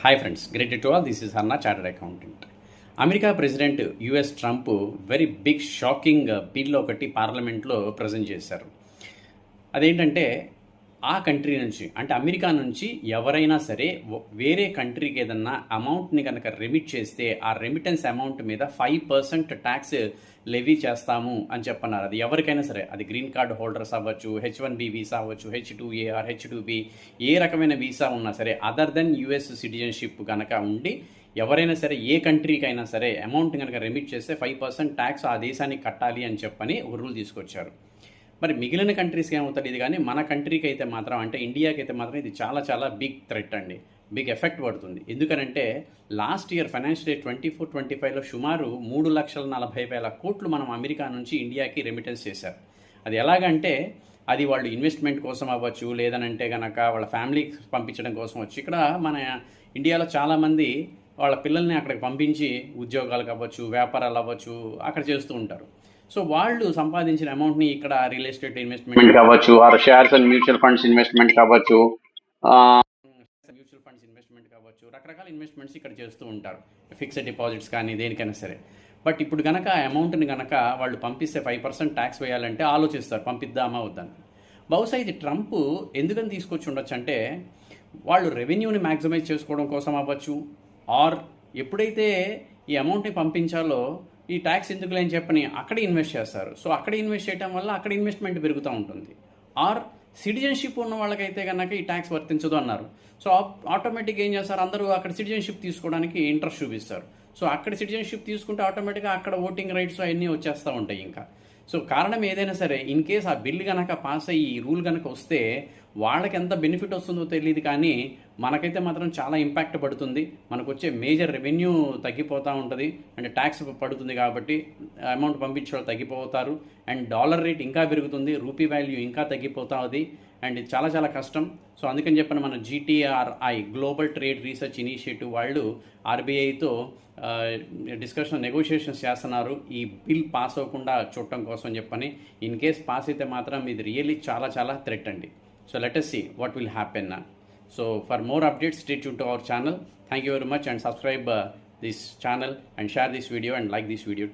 Hi friends, great to all. This is Harna, chartered accountant. America president US Trump very big shocking bill ఒకటి పార్లమెంట్లో present చేశారు. అదేంటంటే ఆ country నుంచి, అంటే అమెరికా నుంచి ఎవరైనా సరే వేరే కంట్రీకి ఏదన్నా అమౌంట్ని కనుక రెమిట్ చేస్తే ఆ రెమిటెన్స్ అమౌంట్ మీద 5% ట్యాక్స్ లెవీ చేస్తాము అని చెప్పన్నారు. అది ఎవరికైనా సరే, అది గ్రీన్ కార్డ్ హోల్డర్స్ అవ్వచ్చు, H1B వీసా అవ్వచ్చు, H2A ఆర్ H2B, ఏ రకమైన వీసా ఉన్నా సరే అదర్ దెన్ యుఎస్ సిటిజన్షిప్ కనుక ఉండి ఎవరైనా సరే ఏ కంట్రీకి అయినా సరే అమౌంట్ కనుక రెమిట్ చేస్తే 5% ట్యాక్స్ ఆ దేశానికి కట్టాలి అని చెప్పని ఒక రూల్ తీసుకొచ్చారు. మరి మిగిలిన కంట్రీస్కి ఏమవుతుంది ఇది, కానీ మన కంట్రీకి అయితే మాత్రం, అంటే ఇండియాకి అయితే మాత్రం ఇది చాలా చాలా బిగ్ థ్రెట్ అండి, బిగ్ ఎఫెక్ట్ పడుతుంది. ఎందుకనంటే లాస్ట్ ఇయర్ ఫైనాన్షియల్ ఇయర్ 24-25లో సుమారు 3,40,000 కోట్లు మనం అమెరికా నుంచి ఇండియాకి రెమిటెన్స్ చేశారు. అది ఎలాగంటే అది వాళ్ళు ఇన్వెస్ట్మెంట్ కోసం అవ్వచ్చు, లేదనంటే కనుక వాళ్ళ ఫ్యామిలీకి పంపించడం కోసం వచ్చు. ఇక్కడ మన ఇండియాలో చాలామంది వాళ్ళ పిల్లల్ని అక్కడికి పంపించి ఉద్యోగాలకు అవ్వచ్చు, వ్యాపారాలు అవ్వచ్చు, అక్కడ చేస్తూ ఉంటారు. సో వాళ్ళు సంపాదించిన అమౌంట్ని ఇక్కడ రియల్ ఎస్టేట్ ఇన్వెస్ట్మెంట్ కావచ్చు, or shares and mutual funds investment కావచ్చు, రకరకాల ఇన్వెస్ట్మెంట్స్ ఇక్కడ చేస్తూ ఉంటారు, ఫిక్స్డ్ డిపాజిట్స్ కానీ దేనికైనా సరే. బట్ ఇప్పుడు కనుక ఆ అమౌంట్ని కనుక వాళ్ళు పంపిస్తే 5% ట్యాక్స్ వేయాలంటే ఆలోచిస్తారు, పంపిద్దామా వద్దని. బహుశా ఇది ట్రంప్ ఎందుకని తీసుకొచ్చి ఉండొచ్చు అంటే వాళ్ళు రెవెన్యూని మ్యాక్సిమైజ్ చేసుకోవడం కోసం అవ్వచ్చు, ఆర్ ఎప్పుడైతే ఈ అమౌంట్ని పంపించాలో ఈ ట్యాక్స్ ఎందుకు లేని చెప్పని అక్కడ ఇన్వెస్ట్ చేస్తారు. సో అక్కడ ఇన్వెస్ట్ చేయడం వల్ల అక్కడ ఇన్వెస్ట్మెంట్ పెరుగుతూ ఉంటుంది. ఆర్ సిటిజన్షిప్ ఉన్న వాళ్ళకైతే కనుక ఈ ట్యాక్స్ వర్తించదు అన్నారు. సో ఆటోమేటిక్గా ఏం చేస్తారు, అందరూ అక్కడ సిటిజన్షిప్ తీసుకోవడానికి ఇంట్రెస్ట్ చూపిస్తారు. సో అక్కడ సిటిజన్షిప్ తీసుకుంటే ఆటోమేటిక్గా అక్కడ ఓటింగ్ రైట్స్ అవన్నీ వచ్చేస్తూ ఉంటాయి ఇంకా. సో కారణం ఏదైనా సరే, ఇన్ కేస్ ఆ బిల్ కనుక పాస్ అయ్యి ఈ రూల్ కనుక వస్తే వాళ్ళకి ఎంత బెనిఫిట్ వస్తుందో తెలియదు, కానీ మనకైతే మాత్రం చాలా ఇంపాక్ట్ పడుతుంది. మనకు వచ్చే మేజర్ రెవెన్యూ తగ్గిపోతూ ఉంటుంది, అంటే ట్యాక్స్ పడుతుంది కాబట్టి అమౌంట్ పంపించే వాళ్ళు తగ్గిపోతారు, అండ్ డాలర్ రేట్ ఇంకా పెరుగుతుంది, రూపీ వాల్యూ ఇంకా తగ్గిపోతుంది, అండ్ ఇది చాలా చాలా కష్టం. సో అందుకని చెప్పిన మన GTRI global trade research initiative వాళ్ళు RBIతో నెగోషియేషన్స్ చేస్తున్నారు ఈ బిల్ పాస్ అవ్వకుండా చూడటం కోసం చెప్పని. ఇన్ కేస్ పాస్ అయితే మాత్రం ఇది రియల్లీ చాలా చాలా థ్రెట్ అండి. So let us see what will happen now. So for more updates, stay tuned to our channel. Thank you very much, and subscribe this channel and share this video and like this video.